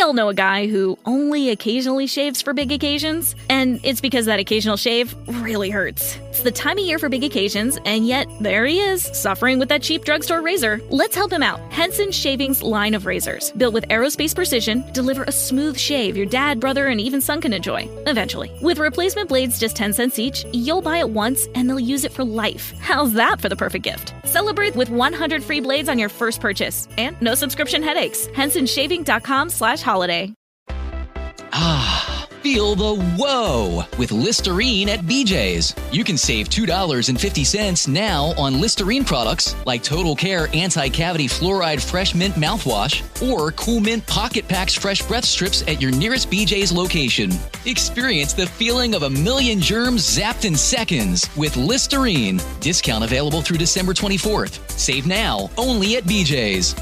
all know a guy who only occasionally shaves for big occasions, and it's because that occasional shave really hurts. It's the time of year for big occasions, and yet there he is, suffering with that cheap drugstore razor. Let's help him out. Henson Shaving's line of razors, built with aerospace precision, deliver a smooth shave your dad, brother, and even son can enjoy, eventually. With replacement blades just 10 cents each, you'll buy it once and they'll use it for life. How's that for the perfect gift? Celebrate with 100 free blades on your first purchase, and no subscription headaches. HensonShaving.com/holiday. Feel the whoa with Listerine at BJ's. You can save $2.50 now on Listerine products like Total Care Anti-Cavity Fluoride Fresh Mint Mouthwash or Cool Mint Pocket Packs Fresh Breath Strips at your nearest BJ's location. Experience the feeling of a million germs zapped in seconds with Listerine. Discount available through December 24th. Save now only at BJ's.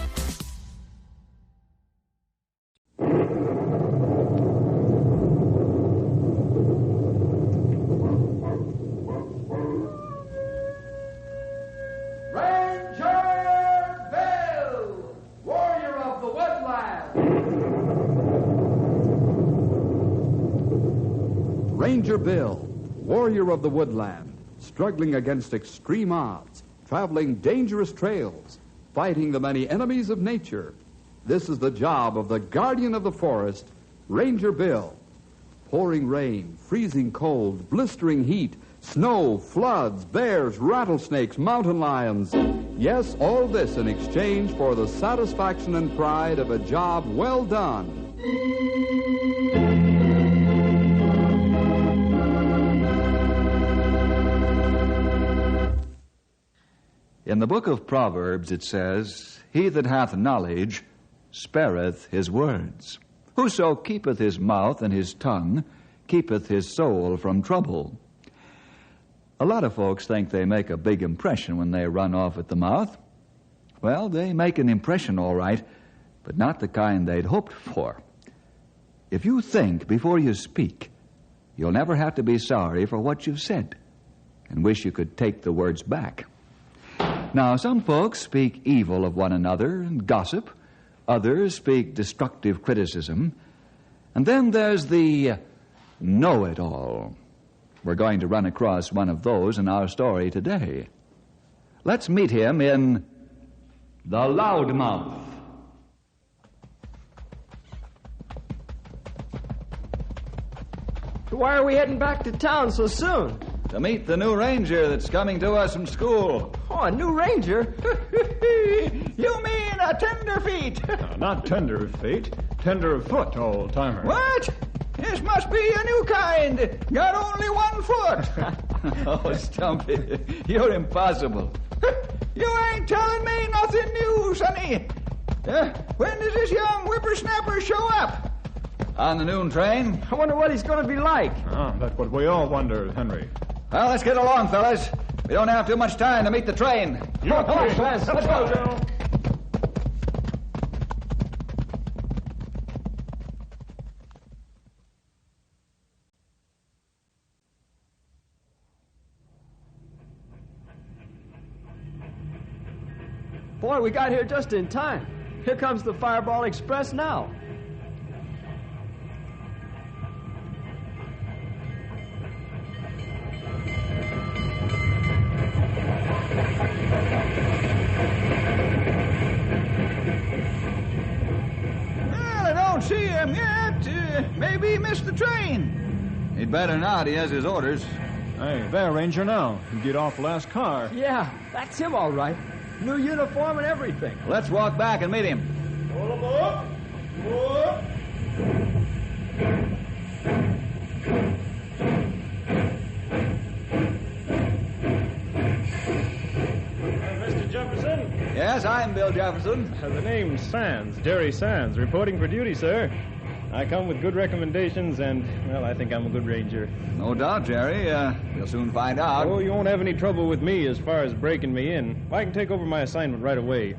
Ranger Bill, warrior of the woodland, struggling against extreme odds, traveling dangerous trails, fighting the many enemies of nature. This is the job of the guardian of the forest, Ranger Bill. Pouring rain, freezing cold, blistering heat, snow, floods, bears, rattlesnakes, mountain lions. Yes, all this in exchange for the satisfaction and pride of a job well done. In the book of Proverbs it says, "He that hath knowledge spareth his words. Whoso keepeth his mouth and his tongue keepeth his soul from trouble." A lot of folks think they make a big impression when they run off at the mouth. Well, they make an impression all right, but not the kind they'd hoped for. If you think before you speak, you'll never have to be sorry for what you've said and wish you could take the words back. Now, some folks speak evil of one another and gossip. Others speak destructive criticism. And then there's the know-it-all. We're going to run across one of those in our story today. Let's meet him in The Loudmouth. Why are we heading back to town so soon? To meet the new ranger that's coming to us from school. Oh, a new ranger? You mean a tenderfeet? Not tender of feet, tender of foot, old-timer. What? This must be a new kind. Got only 1 foot. Oh, Stumpy, you're impossible. You ain't telling me nothing new, sonny. When does this young whippersnapper show up? On the noon train. I wonder what he's going to be like. That's what we all wonder, Henry. Well, let's get along, fellas. We don't have too much time to meet the train. Come on, fellas. Let's go, Joe. Boy, we got here just in time. Here comes the Fireball Express now. Well, I don't see him yet. Maybe he missed the train. He'd better not. He has his orders. Hey, there, Ranger, now. You get off the last car. Yeah, that's him all right. New uniform and everything. Let's walk back and meet him. Mr. Jefferson? Yes, I'm Bill Jefferson. The name's Sands, Jerry Sands, reporting for duty, sir. I come with good recommendations, and, well, I think I'm a good ranger. No doubt, Jerry. You'll soon find out. Oh, you won't have any trouble with me as far as breaking me in. I can take over my assignment right away.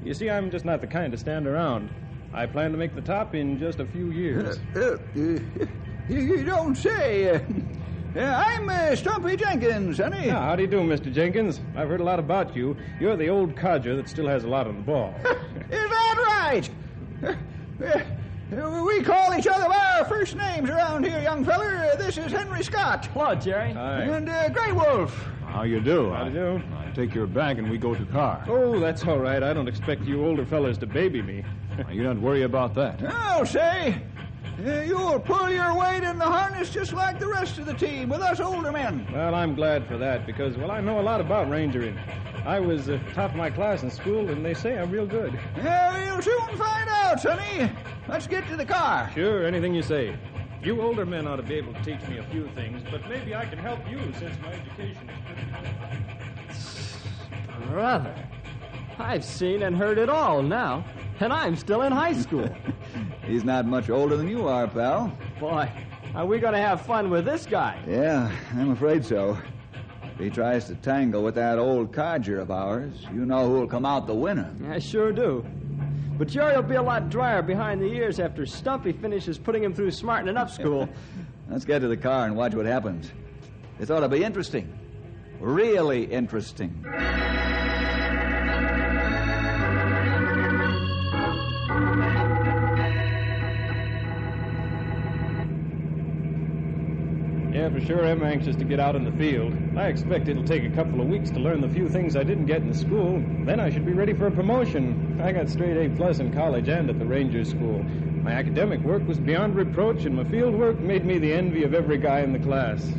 You see, I'm just not the kind to stand around. I plan to make the top in just a few years. You don't say. I'm Stumpy Jenkins, honey. Now, how do you do, Mr. Jenkins? I've heard a lot about you. You're the old codger that still has a lot on the ball. Is that right? We call each other by our first names around here, young feller. This is Henry Scott. Hello, Jerry. Hi. And Grey Wolf. How you do? How do you do? I take your bag and we go to car. Oh, that's all right. I don't expect you older fellas to baby me. You don't worry about that. I'll say. You'll pull your weight in the harness just like the rest of the team with us older men. Well, I'm glad for that because, well, I know a lot about rangering. I was top of my class in school, and they say I'm real good. Yeah, we'll soon find out, sonny. Let's get to the car. Sure, anything you say. You older men ought to be able to teach me a few things, but maybe I can help you since my education is pretty good. Brother, I've seen and heard it all now, and I'm still in high school. He's not much older than you are, pal. Boy, are we going to have fun with this guy? Yeah, I'm afraid so. If he tries to tangle with that old codger of ours, you know who'll come out the winner. I sure do. But Jerry will be a lot drier behind the ears after Stumpy finishes putting him through smartening up school. Let's get to the car and watch what happens. This ought to be interesting. Really interesting. Yeah, for sure I'm anxious to get out in the field. I expect it'll take a couple of weeks to learn the few things I didn't get in school. Then I should be ready for a promotion. I got straight A+ in college and at the Rangers School. My academic work was beyond reproach, and my field work made me the envy of every guy in the class.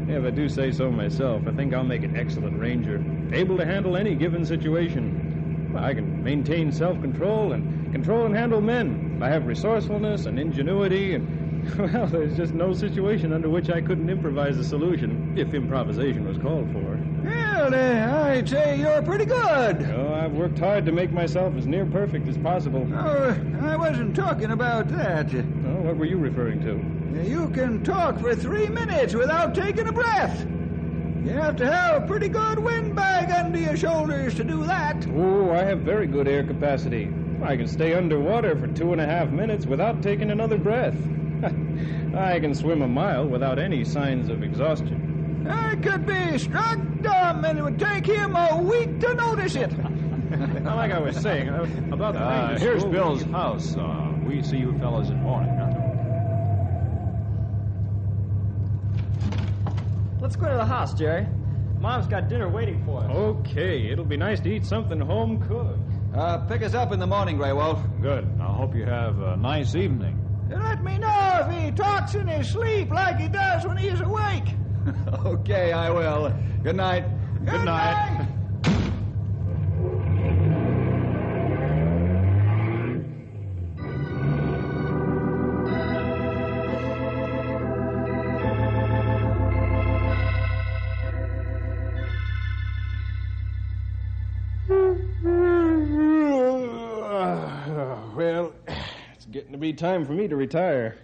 If I do say so myself, I think I'll make an excellent ranger, able to handle any given situation. I can maintain self-control and control and handle men. I have resourcefulness and ingenuity, and well, there's just no situation under which I couldn't improvise a solution, if improvisation was called for. Well, I'd say you're pretty good. Oh, I've worked hard to make myself as near perfect as possible. Oh, I wasn't talking about that. Oh, what were you referring to? You can talk for 3 minutes without taking a breath. You have to have a pretty good windbag under your shoulders to do that. Oh, I have very good air capacity. I can stay underwater for 2.5 minutes without taking another breath. I can swim a mile without any signs of exhaustion. I could be struck dumb, and it would take him a week to notice it. Now, like I was saying, about the Rangers Here's School, Bill's house. We see you fellas in morning, huh? Let's go to the house, Jerry. Mom's got dinner waiting for us. Okay, it'll be nice to eat something home cooked. Pick us up in the morning, Grey Wolf. Good. I hope you have a nice evening. Let me know if he talks in his sleep like he does when he's awake. Okay, I will. Good night. Good night. Well, it's getting to be time for me to retire.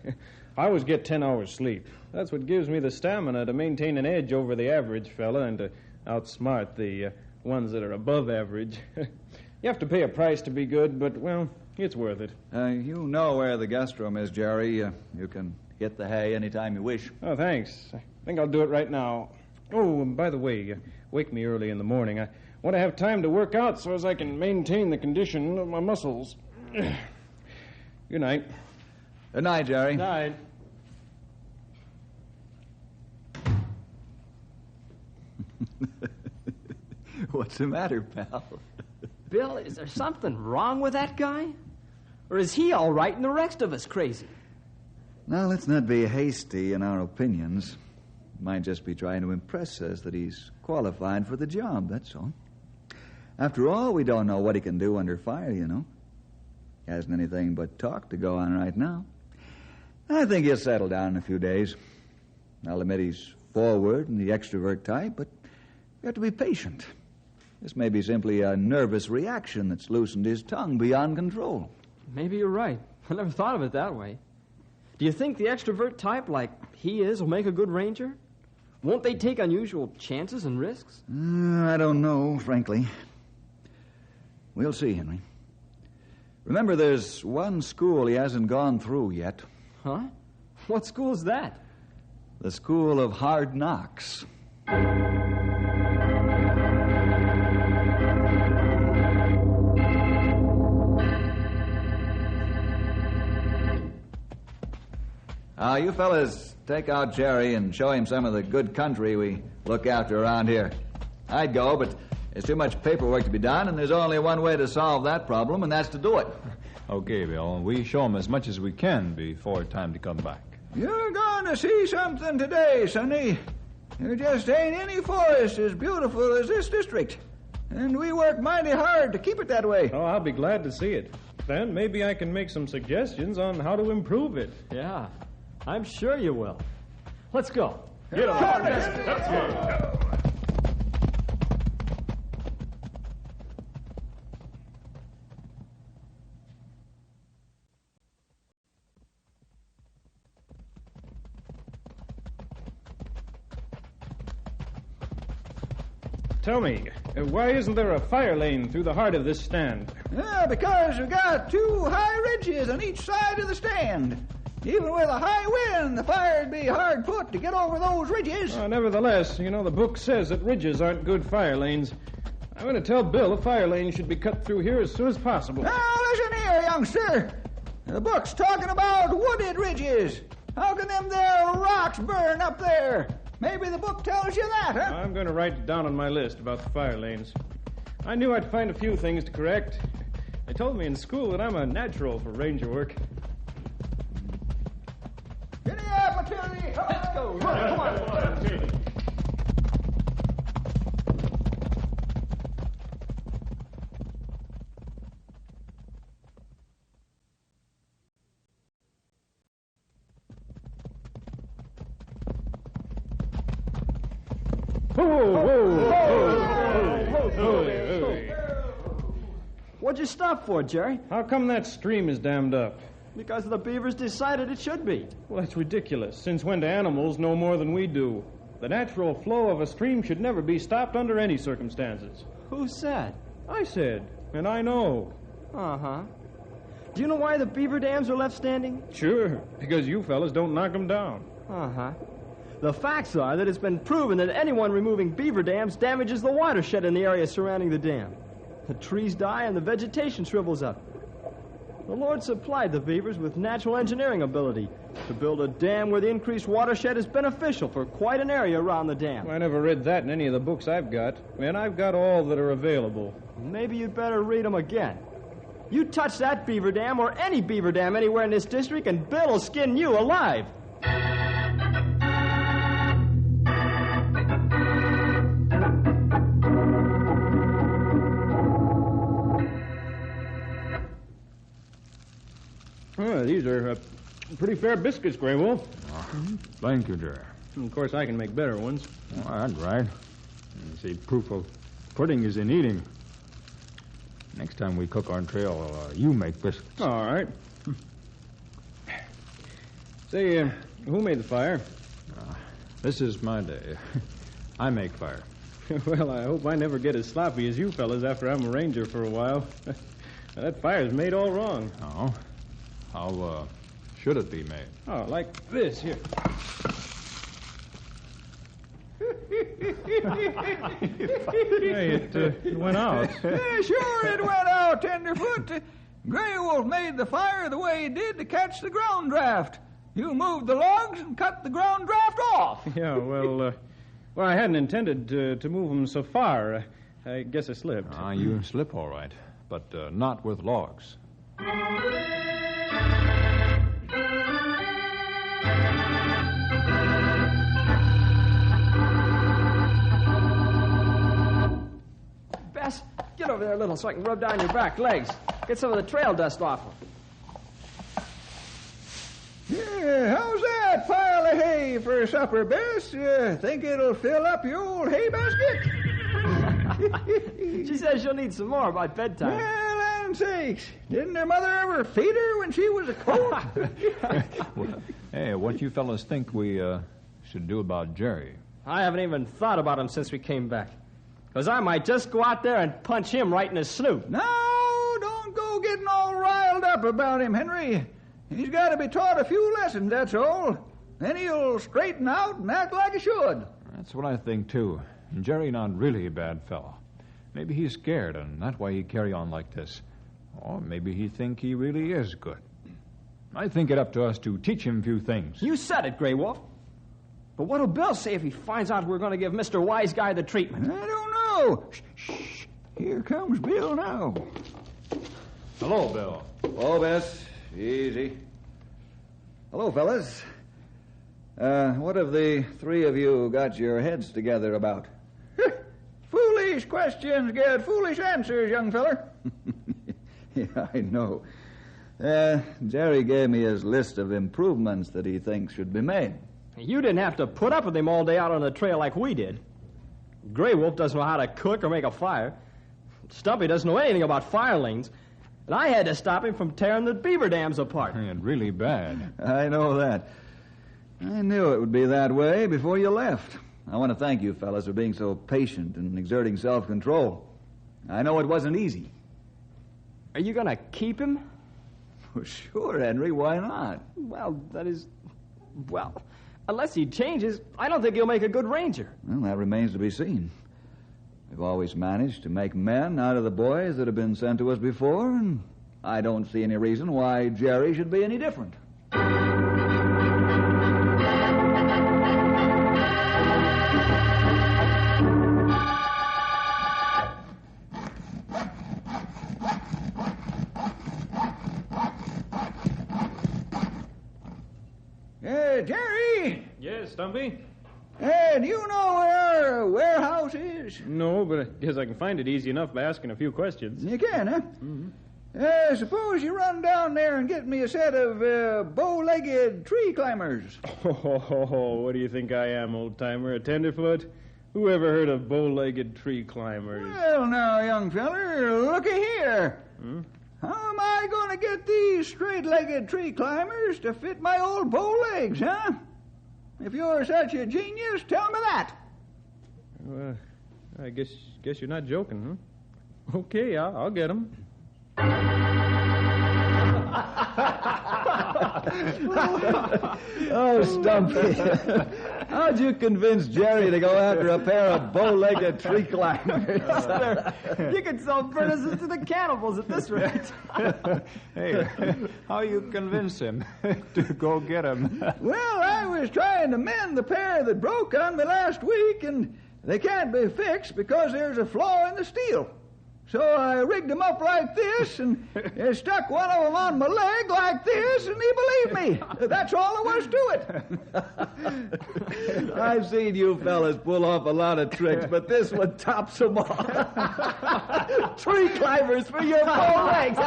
I always get 10 hours sleep. That's what gives me the stamina to maintain an edge over the average fella and to outsmart the ones that are above average. You have to pay a price to be good, but, well, it's worth it. You know where the guest room is, Jerry. You can get the hay anytime you wish. Oh, thanks. I think I'll do it right now. Oh, and by the way, wake me early in the morning. I want to have time to work out so as I can maintain the condition of my muscles. Good night. Good night, Jerry. Night. What's the matter, pal? Bill, is there something wrong with that guy? Or is he all right and the rest of us crazy? Now, let's not be hasty in our opinions. Might just be trying to impress us that he's qualified for the job, that's all. After all, we don't know what he can do under fire, you know. He hasn't anything but talk to go on right now. I think he'll settle down in a few days. I'll admit he's forward and the extrovert type, but we have to be patient. This may be simply a nervous reaction that's loosened his tongue beyond control. Maybe you're right. I never thought of it that way. Do you think the extrovert type, like he is, will make a good ranger? Won't they take unusual chances and risks? I don't know, frankly. We'll see, Henry. Remember, there's one school he hasn't gone through yet. Huh? What school is that? The School of Hard Knocks. You fellas take out Jerry and show him some of the good country we look after around here. I'd go, but there's too much paperwork to be done, and there's only one way to solve that problem, and that's to do it. Okay, Bill. We show him as much as we can before time to come back. You're going to see something today, Sonny. There just ain't any forest as beautiful as this district. And we work mighty hard to keep it that way. Oh, I'll be glad to see it. Then maybe I can make some suggestions on how to improve it. Yeah, I'm sure you will. Let's go. Get on. Let's go. Tell me, why isn't there a fire lane through the heart of this stand? Yeah, because we got two high ridges on each side of the stand. Even with a high wind, the fire'd be hard put to get over those ridges. Nevertheless, you know, the book says that ridges aren't good fire lanes. I'm going to tell Bill a fire lane should be cut through here as soon as possible. Now, listen here, youngster. The book's talking about wooded ridges. How can them there rocks burn up there? Maybe the book tells you that, huh? I'm going to write it down on my list about the fire lanes. I knew I'd find a few things to correct. They told me in school that I'm a natural for ranger work. Giddy up, Matilda. Let's go. Come on. What'd you stop for, Jerry? How come that stream is dammed up? Because the beavers decided it should be. Well, that's ridiculous. Since when do animals know more than we do? The natural flow of a stream should never be stopped under any circumstances. Who said? I said, and I know. Uh-huh. Do you know why the beaver dams are left standing? Sure, because you fellas don't knock them down. Uh-huh. The facts are that it's been proven that anyone removing beaver dams damages the watershed in the area surrounding the dam. The trees die and the vegetation shrivels up. The Lord supplied the beavers with natural engineering ability to build a dam where the increased watershed is beneficial for quite an area around the dam. I never read that in any of the books I've got, and I've got all that are available. Maybe you'd better read them again. You touch that beaver dam or any beaver dam anywhere in this district, and Bill will skin you alive. These are pretty fair biscuits, Grey Wolf. Thank you, Jerry. Of course, I can make better ones. That's right. You see, proof of pudding is in eating. Next time we cook on trail, you make biscuits. All right. Say, who made the fire? This is my day. I make fire. Well, I hope I never get as sloppy as you fellas after I'm a ranger for a while. That fire's made all wrong. Oh? How should it be made? Oh, like this here. Hey, it went out. Yeah, sure it went out, Tenderfoot. Grey Wolf made the fire the way he did to catch the ground draft. You moved the logs and cut the ground draft off. Yeah, well, I hadn't intended to move them so far. I guess I slipped. You slip all right, but not with logs. Bess, get over there a little so I can rub down your back legs. Get some of the trail dust off them. Yeah, how's that pile of hay for supper, Bess? Think it'll fill up your old hay basket? She says she'll need some more by bedtime. Well, land sakes. Didn't her mother ever feed her when she was a colt? Hey, what you fellas think we should do about Jerry? I haven't even thought about him since we came back. Because I might just go out there and punch him right in his snoot. No, don't go getting all riled up about him, Henry. He's got to be taught a few lessons, that's all. Then he'll straighten out and act like he should. That's what I think, too. Jerry not really a bad fellow. Maybe he's scared, and that's why he carry on like this. Or maybe he think he really is good. I think it up to us to teach him a few things. You said it, Grey Wolf. But what'll Bill say if he finds out we're going to give Mr. Wise Guy the treatment? I don't know. Shh. Here comes Bill now. Hello, Bill. Hello, Bess. Easy. Hello, fellas. What have the three of you got your heads together about? Foolish questions get foolish answers, young feller. Yeah, I know. Jerry gave me his list of improvements that he thinks should be made. You didn't have to put up with him all day out on the trail like we did. Grey Wolf doesn't know how to cook or make a fire. Stumpy doesn't know anything about firelings. And I had to stop him from tearing the beaver dams apart. And really bad. I know that. I knew it would be that way before you left. I want to thank you fellas for being so patient and exerting self-control. I know it wasn't easy. Are you going to keep him? Well, sure, Henry. Why not? Well, unless he changes, I don't think he'll make a good ranger. Well, that remains to be seen. We've always managed to make men out of the boys that have been sent to us before, and I don't see any reason why Jerry should be any different. Jerry! Yes, Stumpy? Do you know where our warehouse is? No, but I guess I can find it easy enough by asking a few questions. You can, huh? Mm-hmm. Suppose you run down there and get me a set of bow-legged tree climbers. Oh, what do you think I am, old-timer? A tenderfoot? Who ever heard of bow-legged tree climbers? Well, now, young feller, looky here. Hmm? How am I going to get these straight-legged tree climbers to fit my old bow legs, huh? If you're such a genius, tell me that. Well, I guess you're not joking, huh? Okay, I'll get them. Oh, Stumpy. How'd you convince Jerry to go after a pair of bow-legged tree climbers? You could sell furnaces to the cannibals at this rate. Hey, how you convince him to go get him? Well, I was trying to mend the pair that broke on me last week, and they can't be fixed because there's a flaw in the steel. So I rigged them up like this and stuck one of them on my leg like this, and he believed me. That's all there was to it. I've seen you fellas pull off a lot of tricks, but this one tops them all. Tree climbers for your bow legs.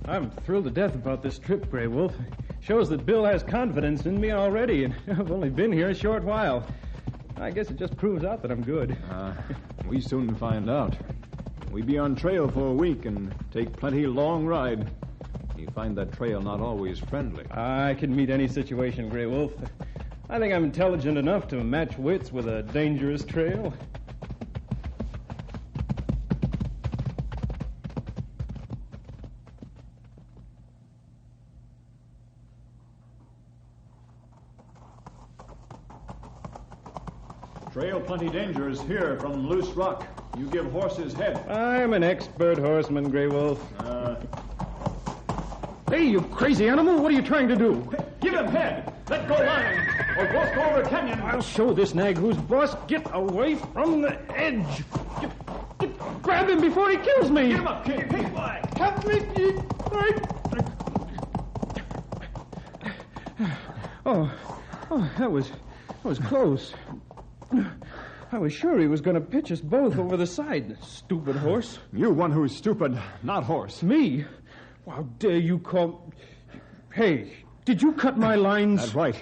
I'm thrilled to death about this trip, Grey Wolf. Shows that Bill has confidence in me already, and I've only been here a short while. I guess it just proves out that I'm good. We soon find out. We be on trail for a week and take plenty long ride. You find that trail not always friendly. I can meet any situation, Grey Wolf. I think I'm intelligent enough to match wits with a dangerous trail. Trail plenty dangerous here from Loose Rock. You give horses head. I'm an expert horseman, Grey Wolf. Hey, you crazy animal! What are you trying to do? Give him head! Let go line, or both go over canyon. I'll show this nag who's boss. Get away from the edge! Grab him before he kills me! Get him up, kid! Hey, boy! Help me! Oh, that was close. I was sure he was going to pitch us both over the side, stupid horse. You one who's stupid, not horse. Me? How dare you call... Hey, did you cut my lines? That's right.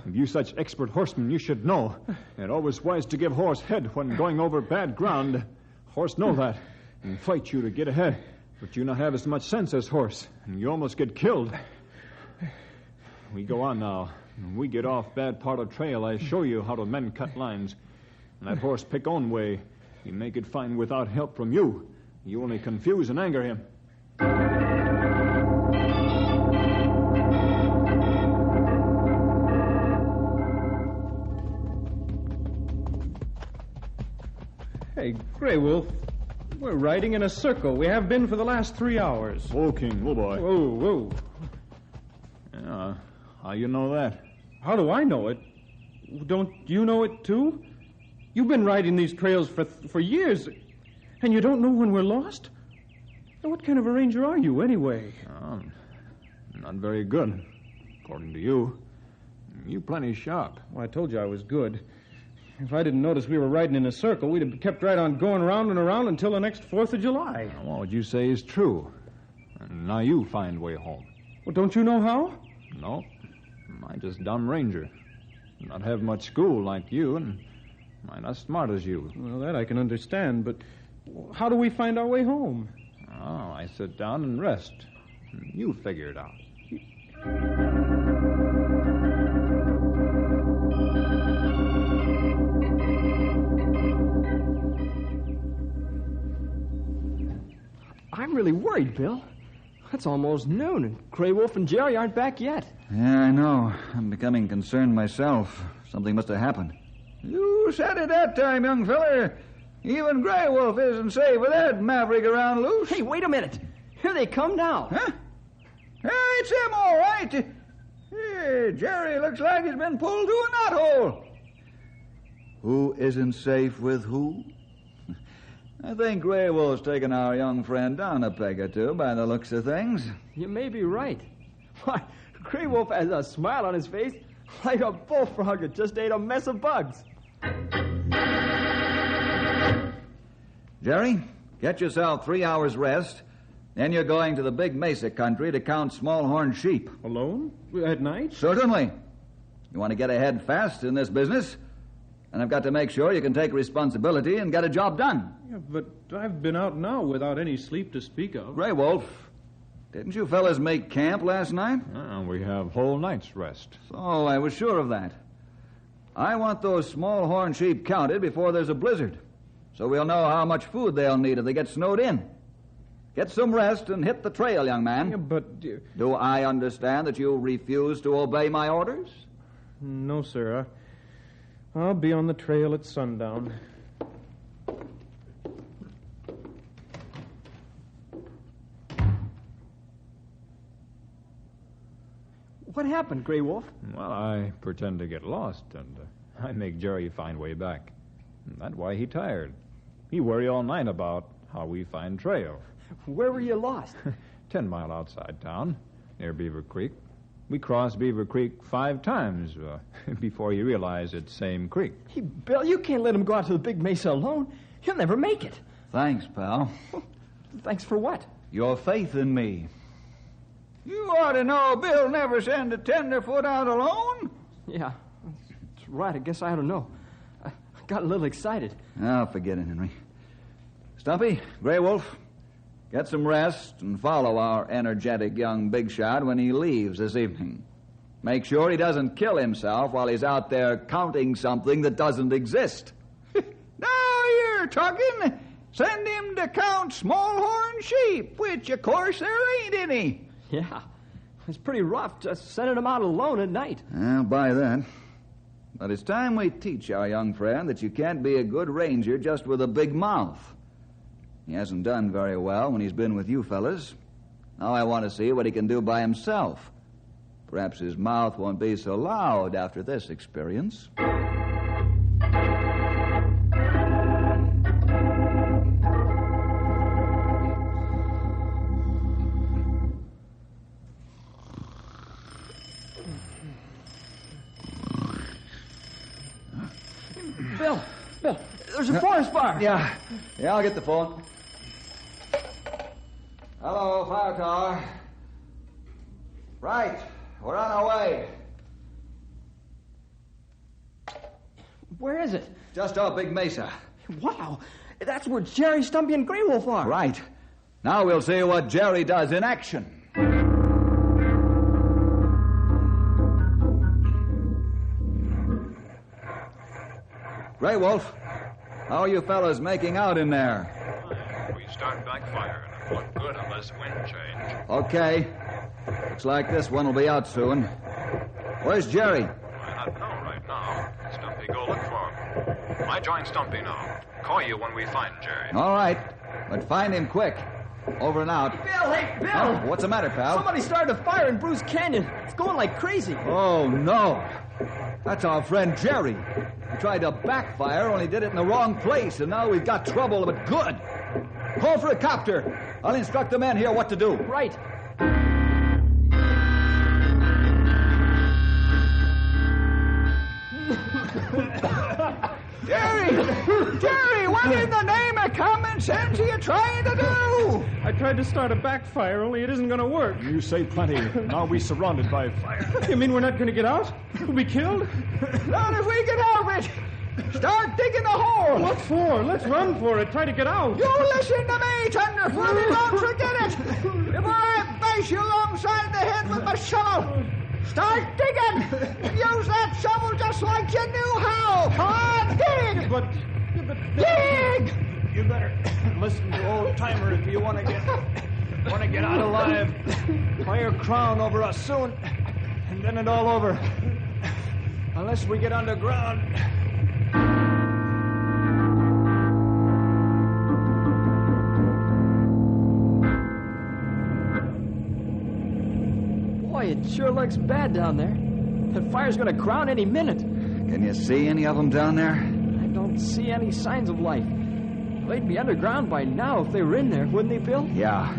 If you such expert horseman, you should know. It always wise to give horse head when going over bad ground. Horse know that and fight you to get ahead. But you not have as much sense as horse, and you almost get killed. We go on now. When we get off bad part of trail, I show you how to men cut lines. And that horse pick own way. You make it fine without help from you. You only confuse and anger him. Hey, Grey Wolf, we're riding in a circle. We have been for the last 3 hours. Whoa, King, whoa, boy. Whoa, whoa. Yeah, how you know that? How do I know it? Don't you know it, too? You've been riding these trails for years, and you don't know when we're lost? Now, what kind of a ranger are you, anyway? Not very good, according to you. You plenty sharp. Well, I told you I was good. If I didn't notice we were riding in a circle, we'd have kept right on going round and around until the next 4th of July. Well, what you say is true. And now you find way home. Well, don't you know how? No, I just dumb ranger. Not have much school like you, and I not smart as you. Well, that I can understand, but how do we find our way home? Oh, I sit down and rest. You figure it out. I'm really worried, Bill. It's almost noon, and Grey Wolf and Jerry aren't back yet. Yeah, I know. I'm becoming concerned myself. Something must have happened. You said it that time, young feller. Even Grey Wolf isn't safe with that maverick around loose. Hey, wait a minute. Here they come now. Huh? Yeah, it's him, all right. Hey, Jerry looks like he's been pulled to a knothole. Who isn't safe with who? I think Grey Wolf's taken our young friend down a peg or two by the looks of things. You may be right. Why, Grey Wolf has a smile on his face like a bullfrog that just ate a mess of bugs. Jerry, get yourself 3 hours rest. Then you're going to the Big Mesa country to count small-horned sheep. Alone? At night? Certainly. You want to get ahead fast in this business, and I've got to make sure you can take responsibility and get a job done. Yeah, but I've been out now without any sleep to speak of. Grey Wolf, didn't you fellas make camp last night? We have whole night's rest. So I was sure of that. I want those small-horned sheep counted before there's a blizzard, so we'll know how much food they'll need if they get snowed in. Get some rest and hit the trail, young man. Yeah, but... Do I understand that you refuse to obey my orders? No, sir. I'll be on the trail at sundown. What happened, Grey Wolf? Well, I pretend to get lost, and I make Jerry find way back. And that's why he tired. He worry all night about how we find trail. Where were you lost? 10 mile outside town, near Beaver Creek. We crossed Beaver Creek 5 times before he realized it's same creek. Hey, Bill, you can't let him go out to the Big Mesa alone. He'll never make it. Thanks, pal. Thanks for what? Your faith in me. You ought to know Bill never send a tenderfoot out alone. Yeah, that's right. I guess I ought to know. I got a little excited. Oh, forget it, Henry. Stumpy, Grey Wolf, get some rest and follow our energetic young big shot when he leaves this evening. Make sure he doesn't kill himself while he's out there counting something that doesn't exist. Now you're talking. Send him to count small-horned sheep, which, of course, there ain't any. Yeah, it's pretty rough just sending him out alone at night. I'll buy that. But it's time we teach our young friend that you can't be a good ranger just with a big mouth. He hasn't done very well when he's been with you fellas. Now I want to see what he can do by himself. Perhaps his mouth won't be so loud after this experience. Bill, there's a forest fire. Yeah, I'll get the phone. Hello, fire tower. Right, we're on our way. Where is it? Just off Big Mesa. Wow, that's where Jerry, Stumpy, and Grey Wolf are. Right. Now we'll see what Jerry does in action. Grey Wolf, how are you fellas making out in there? We start backfire, and it won't good unless wind change. Okay. Looks like this one will be out soon. Where's Jerry? I don't know right now. Stumpy, go look for him. I join Stumpy now. Call you when we find Jerry. All right, but find him quick. Over and out. Bill, hey, Bill! Oh, what's the matter, pal? Somebody started a fire in Bruce Canyon. It's going like crazy. Oh, no. That's our friend Jerry. He tried to backfire, only did it in the wrong place, and now we've got trouble, but good. Call for a copter. I'll instruct the men here what to do. Right. Jerry, what in the name of common sense are you trying to do? I tried to start a backfire, only it isn't going to work. You say plenty. Now we're surrounded by fire. You mean we're not going to get out? We'll be killed? Not if we can help it. Start digging a hole. What for? Let's run for it. Try to get out. You listen to me, Tenderfoot, and don't forget it. If I bash you alongside the head with my shovel, start digging. Use that shovel just like you knew how. Come on, dig. But dig. you better listen to old timer if you want to get out alive. Fire crown over us soon, and then it's all over. Unless we get underground. Boy, it sure looks bad down there. That fire's going to crown any minute. Can you see any of them down there? I don't see any signs of life. They'd be underground by now if they were in there, wouldn't they, Bill? Yeah.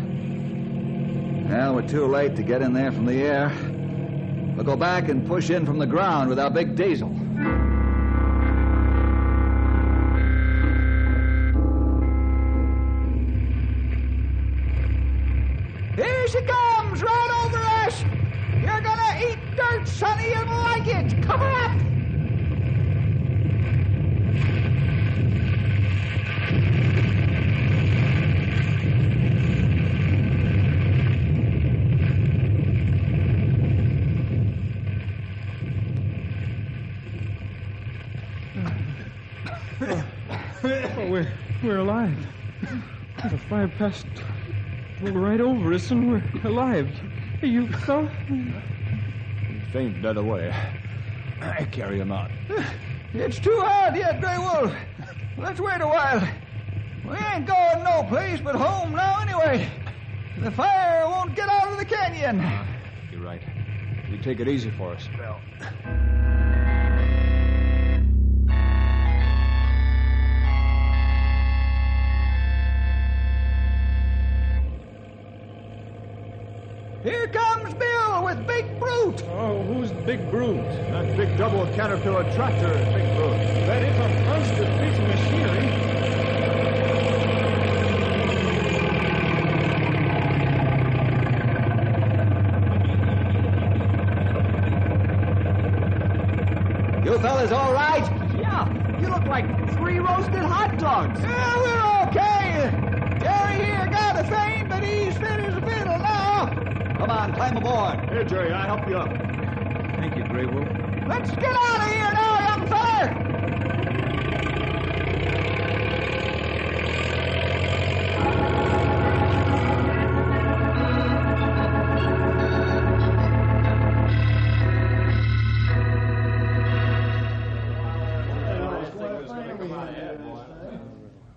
Well, we're too late to get in there from the air. We'll go back and push in from the ground with our big diesel. Here she comes, right over us. You're gonna eat dirt, Sonny, and like it. Cover up. Oh, we're alive. The fire passed right over us, and we're alive. You fella? Faint dead away. I carry him out. It's too hard yet, Grey Wolf. Let's wait a while. We ain't going no place but home now anyway. The fire won't get out of the canyon. You're right. You take it easy for us, Bill. Here comes Bill with Big Brute. Oh, who's Big Brute? That big double Caterpillar tractor is Big Brute. That is a monster piece of machinery. You fellas all right? Yeah, you look like 3 roasted hot dogs. Yeah, we're okay. Jerry here got a faint, but he's fit as a fiddle now. Come on, climb aboard. Here, Jerry, I'll help you up. Thank you, Grey Wolf. Let's get out of here now, young feller.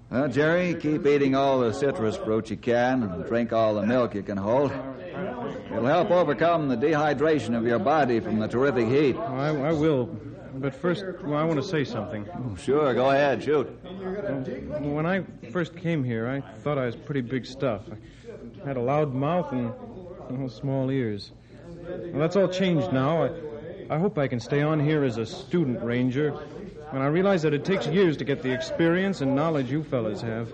Well, Jerry, keep eating all the citrus fruit you can and drink all the milk you can hold. It'll help overcome the dehydration of your body from the terrific heat. Oh, I will. But first, I want to say something. Oh, sure, go ahead, shoot. When I first came here, I thought I was pretty big stuff. I had a loud mouth and small ears. Well, that's all changed now. I hope I can stay on here as a student ranger. And I realize that it takes years to get the experience and knowledge you fellas have.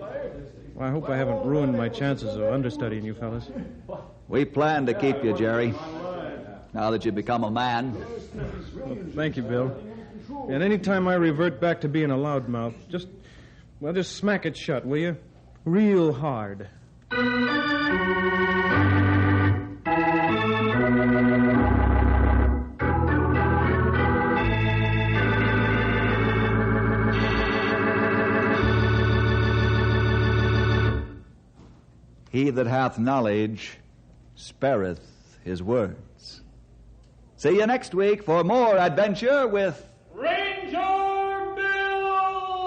Well, I hope I haven't ruined my chances of understudying you fellas. We plan to keep you, Jerry, now that you've become a man. Well, thank you, Bill. And any time I revert back to being a loudmouth, just smack it shut, will you? Real hard. He that hath knowledge spareth his words. See you next week for more adventure with Ranger Bill!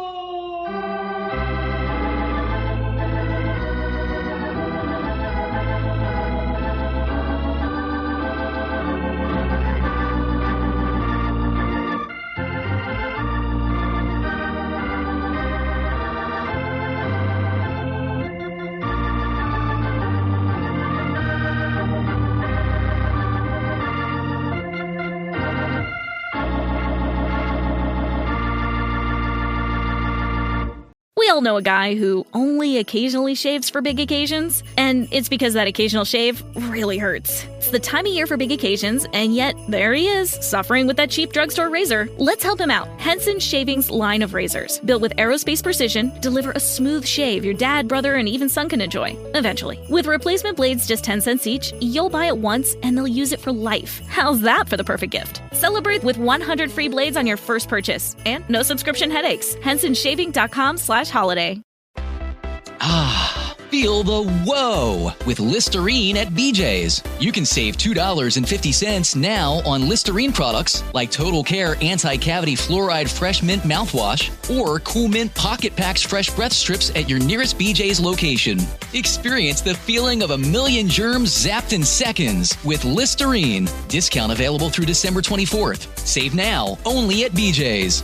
all know a guy who only occasionally shaves for big occasions, and it's because that occasional shave really hurts. It's the time of year for big occasions, and yet there he is, suffering with that cheap drugstore razor. Let's help him out. Henson Shaving's line of razors, built with aerospace precision, deliver a smooth shave your dad, brother, and even son can enjoy, eventually. With replacement blades just 10 cents each, you'll buy it once and they'll use it for life. How's that for the perfect gift? Celebrate with 100 free blades on your first purchase, and no subscription headaches. HensonShaving.com/holiday. Feel the whoa with Listerine at BJ's. You can save $2.50 now on Listerine products like Total Care Anti-Cavity Fluoride Fresh Mint Mouthwash or Cool Mint Pocket Packs Fresh Breath Strips at your nearest BJ's location. Experience the feeling of a million germs zapped in seconds with Listerine. Discount available through December 24th. Save now only at BJ's.